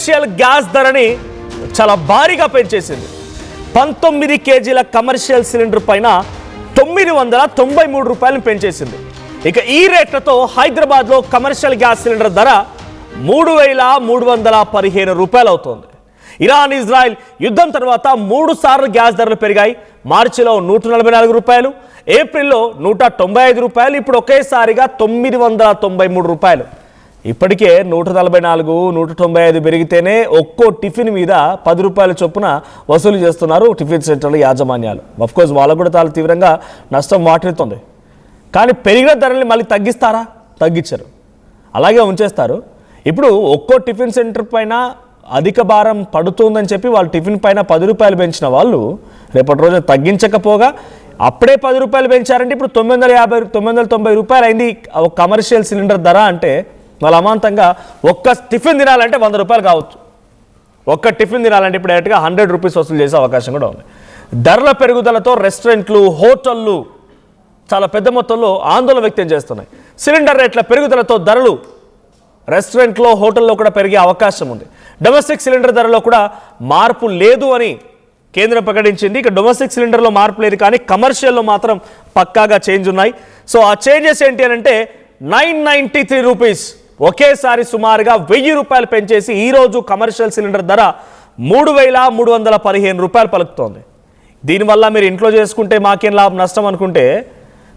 Commercial gas ధరని చాలా భారీగా పెంచేసింది. 19 కేజీల కమర్షియల్ సిలిండర్ పైన 993 రూపాయలను పెంచేసింది. ఇక ఈ రేట్లతో హైదరాబాద్లో కమర్షియల్ గ్యాస్ సిలిండర్ ధర 3315 రూపాయలు అవుతోంది. ఇరాన్ ఇజ్రాయెల్ యుద్ధం తర్వాత 3 సార్లు గ్యాస్ ధరలు పెరిగాయి. మార్చిలో 144 రూపాయలు, ఏప్రిల్లో 195 రూపాయలు, ఇప్పుడు ఒకేసారిగా 993 రూపాయలు. ఇప్పటికే 144, 195 పెరిగితేనే ఒక్కో టిఫిన్ మీద 10 రూపాయల చొప్పున వసూలు చేస్తున్నారు టిఫిన్ సెంటర్ల యాజమాన్యాలు. అఫ్కోర్స్ వాళ్ళకు కూడా చాలా తీవ్రంగా నష్టం వాటిల్లుతుంది. కానీ పెరిగిన ధరల్ని మళ్ళీ తగ్గిస్తారా? తగ్గించరు, అలాగే ఉంచేస్తారు. ఇప్పుడు ఒక్కో టిఫిన్ సెంటర్ పైన అధిక భారం పడుతుందని చెప్పి వాళ్ళు టిఫిన్ పైన 10 రూపాయలు పెంచిన వాళ్ళు రేపటి రోజు తగ్గించకపోగా అప్పుడే 10 రూపాయలు పెంచారంటే ఇప్పుడు 990 రూపాయలు అయింది ఒక కమర్షియల్ సిలిండర్ ధర. అంటే వాళ్ళ అమాంతంగా ఒక్క టిఫిన్ తినాలంటే 100 రూపాయలు కావచ్చు. ఒక్క టిఫిన్ తినాలంటే ఇప్పుడు డైరెక్ట్గా 100 రూపీస్ వసూలు చేసే అవకాశం కూడా ఉంది. ధరల పెరుగుదలతో రెస్టారెంట్లు, హోటళ్ళు చాలా పెద్ద మొత్తంలో ఆందోళన వ్యక్తం చేస్తున్నాయి. సిలిండర్ రేట్ల పెరుగుదలతో ధరలు రెస్టారెంట్లో, హోటల్లో కూడా పెరిగే అవకాశం ఉంది. డొమెస్టిక్ సిలిండర్ ధరలో కూడా మార్పు లేదు అని కేంద్రం ప్రకటించింది. ఇక డొమెస్టిక్ సిలిండర్లో మార్పు లేదు, కానీ కమర్షియల్లో మాత్రం పక్కాగా చేంజ్ ఉన్నాయి. సో ఆ చేంజెస్ ఏంటి అని అంటే 993 రూపీస్ ఒకేసారి సుమారుగా 1000 రూపాయలు పెంచేసి ఈరోజు కమర్షియల్ సిలిండర్ ధర 3315 రూపాయలు పలుకుతోంది. దీనివల్ల మీరు ఇంట్లో చేసుకుంటే మాకేం లాభం నష్టం అనుకుంటే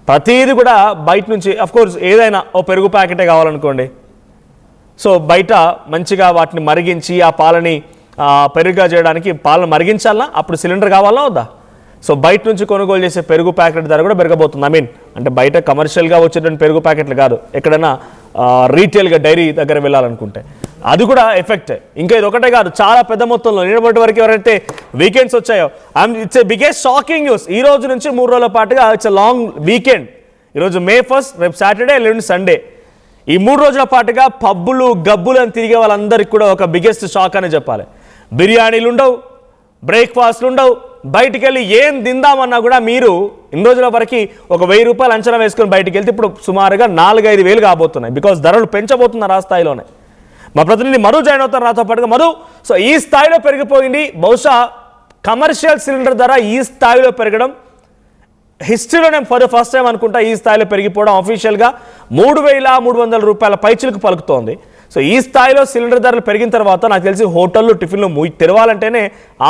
ప్రతిదీ కూడా బయట నుంచి, అఫ్కోర్స్ ఏదైనా ఓ పెరుగు ప్యాకెటే కావాలనుకోండి, సో బయట మంచిగా వాటిని మరిగించి ఆ పాలని పెరుగుగా చేయడానికి పాలను మరిగించాలా, అప్పుడు సిలిండర్ కావాలా వద్దా? సో బయట నుంచి కొనుగోలు చేసే పెరుగు ప్యాకెట్ ధర కూడా పెరగబోతుంది. అంటే బయట కమర్షియల్గా వచ్చేటువంటి పెరుగు ప్యాకెట్లు కాదు, ఎక్కడైనా రీటైల్గా డైరీ దగ్గర వెళ్ళాలనుకుంటే అది కూడా ఎఫెక్ట్. ఇంకా ఇది ఒకటే కాదు, చాలా పెద్ద మొత్తంలో నిన్నటి వరకు ఎవరైతే వీకెండ్స్ వచ్చాయో it's a biggest shocking news. ఈ రోజు నుంచి 3 రోజుల పాటుగా ఇట్స్ ఎ లాంగ్ వీకెండ్. ఈరోజు May 1, రేపు సాటర్డే, ఎల్లుండి సండే. ఈ 3 రోజుల పాటుగా పబ్బులు, గబ్బులు అని తిరిగే వాళ్ళందరికీ కూడా ఒక బిగ్గెస్ట్ షాక్ అని చెప్పాలి. బిర్యానీలు ఉండవు, బ్రేక్ఫాస్ట్లు ఉండవు, బయటికి వెళ్ళి ఏం తిందామన్నా కూడా మీరు ఇన్ని రోజుల వరకు ఒక 1000 రూపాయలు అంచనా వేసుకొని బయటికి వెళ్తే ఇప్పుడు సుమారుగా 4-5 వేలు కాబోతున్నాయి. బికాస్ ధరలు పెంచబోతున్నారు ఆ స్థాయిలోనే. మా ప్రతినిధి మధు జాయిన్ అవుతారు నాతో పాటుగా. మధు, సో ఈ స్థాయిలో పెరిగిపోయింది. బహుశా కమర్షియల్ సిలిండర్ ధర ఈ స్థాయిలో పెరగడం హిస్టరీలోనే ఫర్ ద ఫస్ట్ టైం అనుకుంటా. ఈ స్థాయిలో పెరిగిపోవడం అఫీషియల్గా 3300 రూపాయల పైచిలకు పలుకుతోంది. సో ఈ స్థాయిలో సిలిండర్ ధరలు పెరిగిన తర్వాత నాకు తెలిసి హోటళ్ళు, టిఫిన్లు తెరవాలంటేనే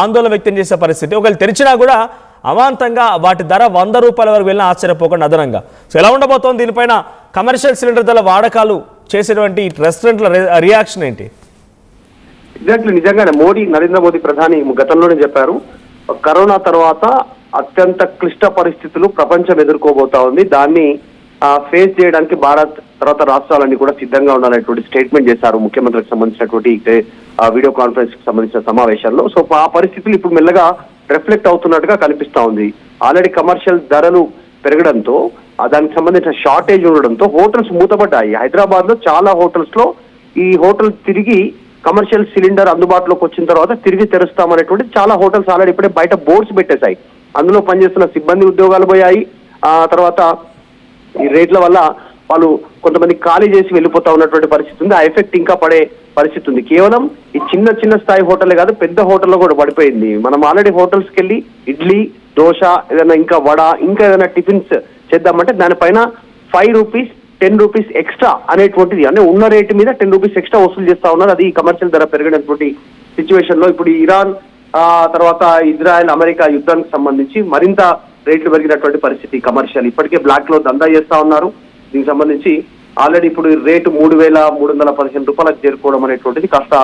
ఆందోళన వ్యక్తం చేసే పరిస్థితి. ఒకవేళ తెరిచినా కూడా అమాంతంగా వాటి ధర 100 రూపాయల వరకు వెళ్ళినా ఆశ్చర్యపోకుండా అదనంగా. సో ఎలా ఉండబోతోంది దీనిపైన కమర్షియల్ సిలిండర్ ధరల వాడకాలు చేసేటువంటి రెస్టారెంట్ల రియాక్షన్ ఏంటి? ఎగ్జాక్ట్లీ, నిజంగానే నరేంద్ర మోదీ ప్రధాని గతంలోనే చెప్పారు, కరోనా తర్వాత అత్యంత క్లిష్ట పరిస్థితులు ప్రపంచం ఎదుర్కోబోతా ఉంది. దాన్ని ఫేస్ చేయడానికి భారత్ తర్వాత రాష్ట్రాలన్నీ కూడా సిద్ధంగా ఉండాలనేటువంటి స్టేట్మెంట్ చేశారు ముఖ్యమంత్రికి సంబంధించినటువంటి వీడియో కాన్ఫరెన్స్ కి సంబంధించిన సమావేశాల్లో. సో ఆ పరిస్థితులు ఇప్పుడు మెల్లగా రిఫ్లెక్ట్ అవుతున్నట్టుగా కనిపిస్తా ఉంది. ఆల్రెడీ కమర్షియల్ ధరలు పెరగడంతో, దానికి సంబంధించిన షార్టేజ్ ఉండడంతో హోటల్స్ మూతపడ్డాయి. హైదరాబాద్ లో చాలా హోటల్స్ లో ఈ హోటల్ తిరిగి కమర్షియల్ సిలిండర్ అందుబాటులోకి వచ్చిన తర్వాత తిరిగి తెరుస్తామనేటువంటి చాలా హోటల్స్ ఆల్రెడీ ఇప్పుడే బయట బోర్డ్స్ పెట్టేశాయి. అందులో పనిచేస్తున్న సిబ్బంది ఉద్యోగాలు పోయాయి. తర్వాత ఈ రేట్ల వల్ల వాళ్ళు కొంతమంది ఖాళీ చేసి వెళ్ళిపోతా ఉన్నటువంటి పరిస్థితి ఉంది. ఆ ఎఫెక్ట్ ఇంకా పడే పరిస్థితి ఉంది. కేవలం ఈ చిన్న స్థాయి హోటలే కాదు, పెద్ద హోటల్లో కూడా పడిపోయింది. మనం ఆల్రెడీ హోటల్స్కి వెళ్ళి ఇడ్లీ, దోశ, ఏదైనా ఇంకా వడ, ఇంకా ఏదైనా టిఫిన్స్ చేద్దామంటే దానిపైన 5 రూపీస్ 10 రూపీస్ ఎక్స్ట్రా అనేటువంటిది, అంటే ఉన్న రేటు మీద 10 రూపీస్ ఎక్స్ట్రా వసూలు చేస్తా ఉన్నారు. అది కమర్షియల్ ధర పెరిగినటువంటి సిచ్యువేషన్ లో ఇప్పుడు ఇరాన్ తర్వాత ఇజ్రాయెల్, అమెరికా యుద్ధానికి సంబంధించి మరింత రేట్లు పెరిగినటువంటి పరిస్థితి. కమర్షియల్ ఇప్పటికే బ్లాక్ లో దందా చేస్తా ఉన్నారు. దీనికి సంబంధించి ఆల్రెడీ ఇప్పుడు రేటు 3315 రూపాయలకు చేరుకోవడం అనేటువంటిది కాస్త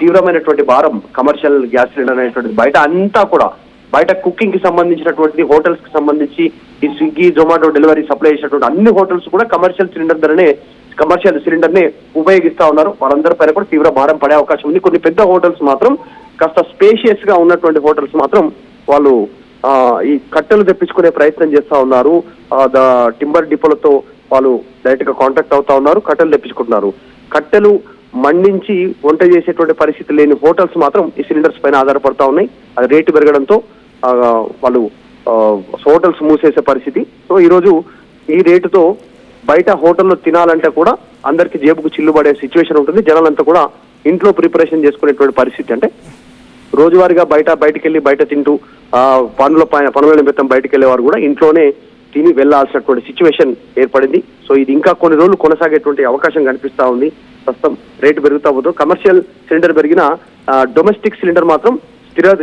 తీవ్రమైనటువంటి భారం కమర్షియల్ గ్యాస్ సిలిండర్ అనేటువంటిది. బయట అంతా కూడా బయట కుకింగ్ కి సంబంధించినటువంటి హోటల్స్ కి సంబంధించి ఈ స్విగ్గీ, జొమాటో డెలివరీ సప్లై చేసినటువంటి అన్ని హోటల్స్ కూడా కమర్షియల్ సిలిండర్ నే ఉపయోగిస్తా ఉన్నారు. వాళ్ళందరి పైన కూడా తీవ్ర భారం పడే అవకాశం ఉంది. కొన్ని పెద్ద హోటల్స్ మాత్రం, కాస్త స్పేషియస్ గా ఉన్నటువంటి హోటల్స్ మాత్రం వాళ్ళు ఈ కట్టెలు తెప్పించుకునే ప్రయత్నం చేస్తా ఉన్నారు. టింబర్ డిపోలతో వాళ్ళు డైరెక్ట్ గా కాంటాక్ట్ అవుతా ఉన్నారు, కట్టెలు తెప్పించుకుంటున్నారు. కట్టెలు మండించి వంట చేసేటువంటి పరిస్థితి లేని హోటల్స్ మాత్రం ఈ సిలిండర్స్ పైన ఆధారపడతా ఉన్నాయి. అది రేటు పెరగడంతో వాళ్ళు హోటల్స్ మూసేసే పరిస్థితి. సో ఈరోజు ఈ రేటుతో బయట హోటల్లో తినాలంటే కూడా అందరికి జేబుకు చిల్లుబడే సిచ్యువేషన్ ఉంటుంది. జనాలంతా కూడా ఇంట్లో ప్రిపరేషన్ చేసుకునేటువంటి పరిస్థితి. అంటే రోజువారీగా బయటికి వెళ్ళి బయట తింటూ పనుల నిమిత్తం బయటికి వెళ్ళేవారు కూడా ఇంట్లోనే తిని వెళ్లాల్సినటువంటి సిచ్యువేషన్ ఏర్పడింది. సో ఇది ఇంకా కొన్ని రోజులు కొనసాగేటువంటి అవకాశం కనిపిస్తా ఉంది. ప్రస్తుతం రేటు పెరుగుతా పోతుంది. కమర్షియల్ సిలిండర్ పెరిగిన డొమెస్టిక్ సిలిండర్ మాత్రం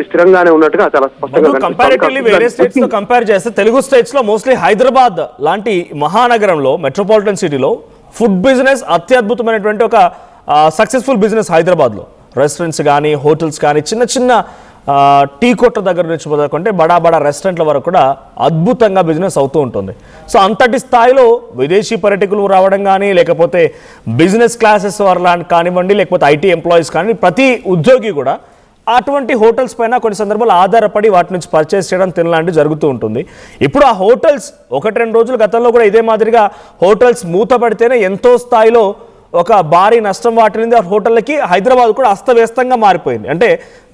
స్థిరంగానే ఉన్నట్టుగా చాలా స్పష్టంగా కంపారిటివ్లీ వేరే స్టేట్స్ తో కంపేర్ చేస్తే తెలుగు స్టేట్స్ లో మోస్ట్లీ హైదరాబాద్ లాంటి మహానగరంలో మెట్రోపాలిటన్ సిటీలో ఫుడ్ బిజినెస్ అత్యద్భుతమైనటువంటి ఒక సక్సెస్ఫుల్ బిజినెస్ హైదరాబాద్ లో. రెస్టారెంట్స్ కానీ హోటల్స్ కానీ చిన్న చిన్న టీ కొట్ల దగ్గర నుంచి మొదలుకుంటే బడా రెస్టారెంట్ల వరకు కూడా అద్భుతంగా బిజినెస్ అవుతూ ఉంటుంది. సో అంతటి స్థాయిలో విదేశీ పర్యాటకులు రావడం కానీ లేకపోతే బిజినెస్ క్లాసెస్ వారు కానివ్వండి లేకపోతే ఐటీ ఎంప్లాయీస్ కానీ ప్రతి ఉద్యోగి కూడా అటువంటి హోటల్స్ పైన కొన్ని సందర్భాలు ఆధారపడి వాటి నుంచి పర్చేస్ చేయడం తినలాంటివి జరుగుతూ ఉంటుంది. ఇప్పుడు ఆ హోటల్స్ 1-2 రోజులు గతంలో కూడా ఇదే మాదిరిగా హోటల్స్ మూతపడితేనే ఎంతో స్థాయిలో ఒక భారీ నష్టం వాటిల్లింది ఆ హోటళ్ళకి. హైదరాబాద్ కూడా అస్తవ్యస్తంగా మారిపోయింది. అంటే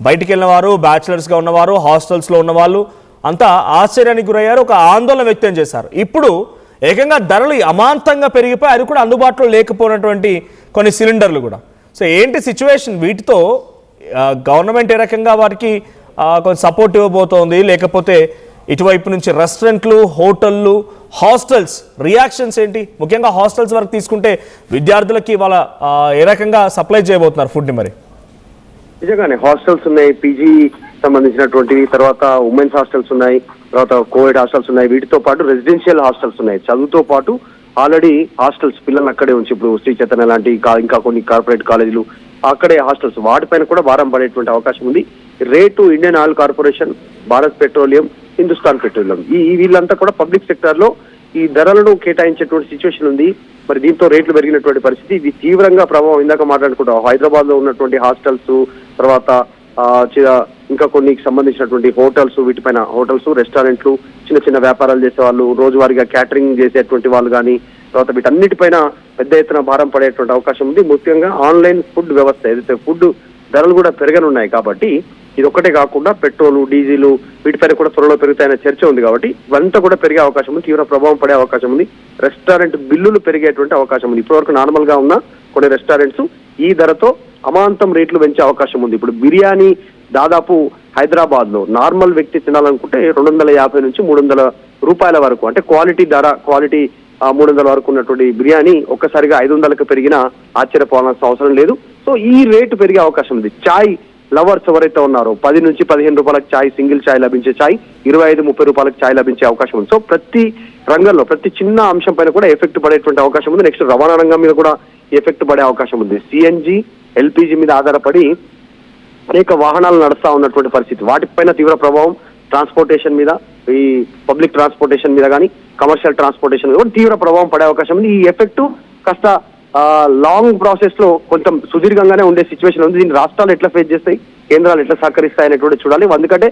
బయటికి వెళ్ళిన వారు, బ్యాచిలర్స్గా ఉన్నవారు, హాస్టల్స్లో ఉన్నవాళ్ళు అంతా ఆశ్చర్యానికి గురయ్యారు, ఒక ఆందోళన వ్యక్తం చేశారు. ఇప్పుడు ఏకంగా ధరలు అమాంతంగా పెరిగిపోయి అది కూడా అందుబాటులో లేకపోయినటువంటి కొన్ని సిలిండర్లు కూడా. సో ఏంటి సిచ్యువేషన్? వీటితో గవర్నమెంట్ ఏ రకంగా వారికి కొంచెం సపోర్ట్ ఇవ్వబోతోంది, లేకపోతే ఇటువైపు నుంచి రెస్టారెంట్లు, హోటళ్ళు, హాస్టల్స్ రియాక్షన్స్ ఏంటి? ముఖ్యంగా హాస్టల్స్ వరకు తీసుకుంటే విద్యార్థులకి వాళ్ళ ఏ రకంగా సప్లై చేయబోతున్నారు ఫుడ్ని? మరి నిజంగానే హాస్టల్స్ ఉన్నాయి, పీజీ సంబంధించినటువంటివి, తర్వాత ఉమెన్స్ హాస్టల్స్ ఉన్నాయి, తర్వాత కోవిడ్ హాస్టల్స్ ఉన్నాయి, వీటితో పాటు రెసిడెన్షియల్ హాస్టల్స్ ఉన్నాయి. చదువుతో పాటు ఆల్రెడీ హాస్టల్స్ పిల్లలు అక్కడే ఉంచి ఇప్పుడు శ్రీ చైతన్య లాంటి ఇంకా కొన్ని కార్పొరేట్ కాలేజీలు అక్కడే హాస్టల్స్, వాటిపైన కూడా భారం పడేటువంటి అవకాశం ఉంది. Rate Indian oil corporation, Bharat petroleum, Hindustan petroleum వీళ్ళంతా కూడా పబ్లిక్ సెక్టర్ లో ఈ ధరలను కేటాయించేటువంటి సిచ్యువేషన్ ఉంది. మరి దీంతో రేట్లు పెరిగినటువంటి పరిస్థితి. ఇది తీవ్రంగా ప్రభావం ఇందాక మాట్లాడుకుంటాం హైదరాబాద్ లో ఉన్నటువంటి హాస్టల్స్, తర్వాత ఇంకా కొన్ని సంబంధించినటువంటి హోటల్స్, వీటిపైన హోటల్స్, రెస్టారెంట్లు, చిన్న చిన్న వ్యాపారాలు చేసే వాళ్ళు, రోజువారీగా క్యాటరింగ్ చేసేటువంటి వాళ్ళు కానీ, తర్వాత వీటన్నిటిపైన పెద్ద ఎత్తున భారం పడేటువంటి అవకాశం ఉంది. ముఖ్యంగా ఆన్లైన్ ఫుడ్ వ్యవస్థ ఏదైతే ఫుడ్ ధరలు కూడా పెరగనున్నాయి కాబట్టి ఇది ఒక్కటే కాకుండా పెట్రోలు, డీజిల్ వీటిపైన కూడా త్వరలో పెరుగుతాయనే చర్చ ఉంది. కాబట్టి ఇవంతా కూడా పెరిగే అవకాశం ఉంది, తీవ్ర ప్రభావం పడే అవకాశం ఉంది. రెస్టారెంట్ బిల్లులు పెరిగేటువంటి అవకాశం ఉంది. ఇప్పటివరకు నార్మల్ గా ఉన్న కొన్ని రెస్టారెంట్స్ ఈ ధరతో అమాంతం రేట్లు పెంచే అవకాశం ఉంది. ఇప్పుడు బిర్యానీ దాదాపు హైదరాబాద్ లో నార్మల్ వ్యక్తి తినాలనుకుంటే 250 నుంచి 300 రూపాయల వరకు, అంటే క్వాలిటీ 300 వరకు ఉన్నటువంటి బిర్యానీ ఒక్కసారిగా 500కి పెరిగినా ఆశ్చర్యపోవాల్సిన అవసరం లేదు. సో ఈ రేటు పెరిగే అవకాశం ఉంది. చాయ్ లవర్స్ ఎవరైతే ఉన్నారో 10 నుంచి 15 రూపాయలకు చాయ్, సింగిల్ చాయ్ లభించే చాయ్ 25-30 రూపాయలకు చాయ్ లభించే అవకాశం ఉంది. సో ప్రతి రంగంలో ప్రతి చిన్న అంశం పైన కూడా ఎఫెక్ట్ పడేటువంటి అవకాశం ఉంది. నెక్స్ట్ రవాణా రంగం మీద కూడా ఎఫెక్ట్ పడే అవకాశం ఉంది. సిఎన్జి, ఎల్పిజి మీద ఆధారపడి అనేక వాహనాలు నడుస్తా ఉన్నటువంటి పరిస్థితి, వాటిపైన తీవ్ర ప్రభావం ట్రాన్స్పోర్టేషన్ మీద, ఈ పబ్లిక్ ట్రాన్స్పోర్టేషన్ మీద కానీ కమర్షియల్ ట్రాన్స్పోర్టేషన్ మీద కూడా తీవ్ర ప్రభావం పడే అవకాశం ఉంది. ఈ ఎఫెక్ట్ కాస్త లాంగ్ ప్రాసెస్ లో కొంచెం సుదీర్ఘంగానే ఉండే సిచ్యువేషన్ ఉంది. దీన్ని రాష్ట్రాలు ఎట్లా ఫేస్ చేస్తాయి, కేంద్రాలు ఎట్లా సహకరిస్తాయి అనేటువంటి చూడాలి. ఎందుకంటే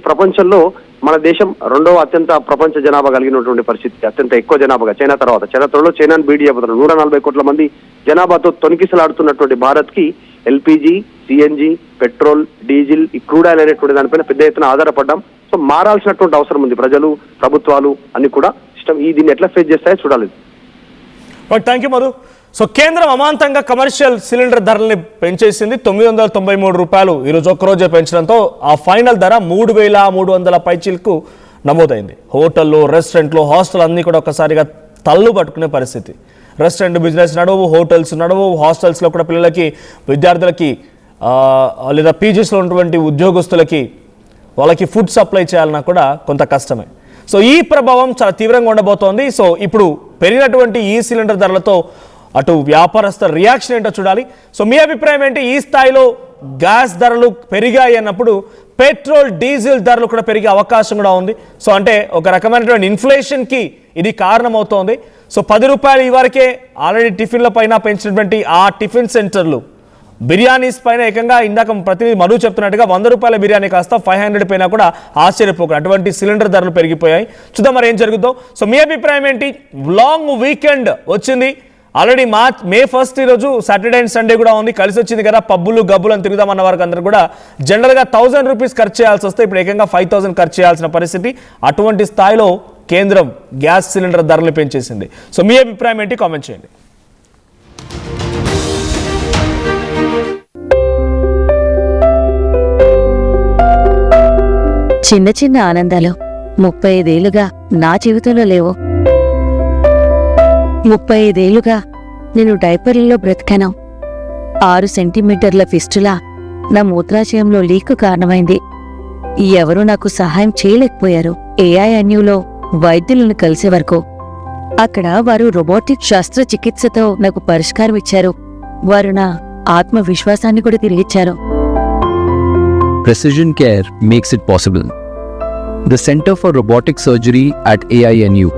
ప్రపంచంలో మన దేశం 2వ అత్యంత ప్రపంచ జనాభా కలిగినటువంటి పరిస్థితి, అత్యంత ఎక్కువ జనాభాగా చైనా తర్వాత. చైనాను బీట్ చేయబోతున్నారు. 140 కోట్ల మంది జనాభాతో తొణికిసలాడుతున్నటువంటి భారత్ కి ఎల్పిజి, సిఎన్జి, పెట్రోల్, డీజిల్, ఈ క్రూడ్ ఆయిల్ అనేటువంటి దానిపైన పెద్ద ఎత్తున ఆధారపడ్డాం. సో మారాల్సినటువంటి అవసరం ఉంది. ప్రజలు, ప్రభుత్వాలు అన్ని కూడా దీన్ని ఎట్లా ఫేస్ చేస్తాయో చూడాలి. Thank you Madhu. సో కేంద్రం అమాంతంగా కమర్షియల్ సిలిండర్ ధరల్ని పెంచేసింది. 993 రూపాయలు ఈరోజు ఒక్కరోజే పెంచడంతో ఆ ఫైనల్ ధర 3,300 పైచీలకు నమోదైంది. హోటళ్ళు, రెస్టారెంట్లు, హాస్టల్ అన్నీ కూడా ఒక్కసారిగా తల్లు పట్టుకునే పరిస్థితి. రెస్టారెంట్ బిజినెస్ నడవు, హోటల్స్ నడవు, హాస్టల్స్లో కూడా పిల్లలకి, విద్యార్థులకి లేదా పీజీస్లో ఉన్నటువంటి ఉద్యోగస్తులకి వాళ్ళకి ఫుడ్ సప్లై చేయాలన్నా కూడా కొంత కష్టమే. సో ఈ ప్రభావం చాలా తీవ్రంగా ఉండబోతోంది. సో ఇప్పుడు పెరిగినటువంటి ఈ సిలిండర్ ధరలతో అటు వ్యాపారస్తుల రియాక్షన్ ఏంటో చూడాలి. సో మీ అభిప్రాయం ఏంటి? ఈ స్థాయిలో గ్యాస్ ధరలు పెరిగాయి అన్నప్పుడు పెట్రోల్, డీజిల్ ధరలు కూడా పెరిగే అవకాశం కూడా ఉంది. సో అంటే ఒక రకమైనటువంటి ఇన్ఫ్లేషన్కి ఇది కారణమవుతోంది. సో 10 రూపాయలు ఈ వరకే ఆల్రెడీ టిఫిన్ల పైన పెంచినటువంటి ఆ టిఫిన్ సెంటర్లు బిర్యానీస్ పైన ఏకంగా ఇందాక ప్రతినిధి మధు చెప్తున్నట్టుగా 100 రూపాయల బిర్యానీ కాస్త 500 పైన కూడా ఆశ్చర్యపోక అటువంటి సిలిండర్ ధరలు పెరిగిపోయాయి. చూద్దాం మరి ఏం జరుగుతుందో. సో మీ అభిప్రాయం ఏంటి? లాంగ్ వీకెండ్ వచ్చింది ఆల్రెడీ. మే 1 ఈరోజు సాటర్డే అండ్ సండే కూడా ఉంది, కలిసి వచ్చింది కదా. పబ్బులు గబ్బులు అని తిరుగుదామన్న వారికి అందరూ కూడా జనరల్గా 1000 రూపీస్ ఖర్చు చేయాల్సి వస్తే ఇప్పుడు ఏకంగా 5000 ఖర్చు చేయాల్సిన పరిస్థితి. అటువంటి స్థాయిలో కేంద్రం గ్యాస్ సిలిండర్ ధరలు పెంచేసింది. సో మీ అభిప్రాయం ఏంటి? కామెంట్ చేయండి. చిన్న చిన్న ఆనందాలు 35 ఏళ్లుగా నా జీవితంలో లేవు. 35 ఏళ్లుగా నేను డైపర్లలో బ్రతికాను. 6 సెంటీమీటర్ల ఫిస్టులా నా మూత్రాశయంలో లీక్ కారణమైంది. ఎవరూ నాకు సహాయం చేయలేకపోయారు. AINUలో వైద్యులను కలిసే వరకు. అక్కడ వారు రోబోటిక్ శస్త్రచికిత్సతో నాకు పరిష్కారం ఇచ్చారు. వారు నా ఆత్మవిశ్వాసాన్ని కూడా తిరిగిచ్చారు. Precision care makes it possible. The Center for Robotic Surgery at AINU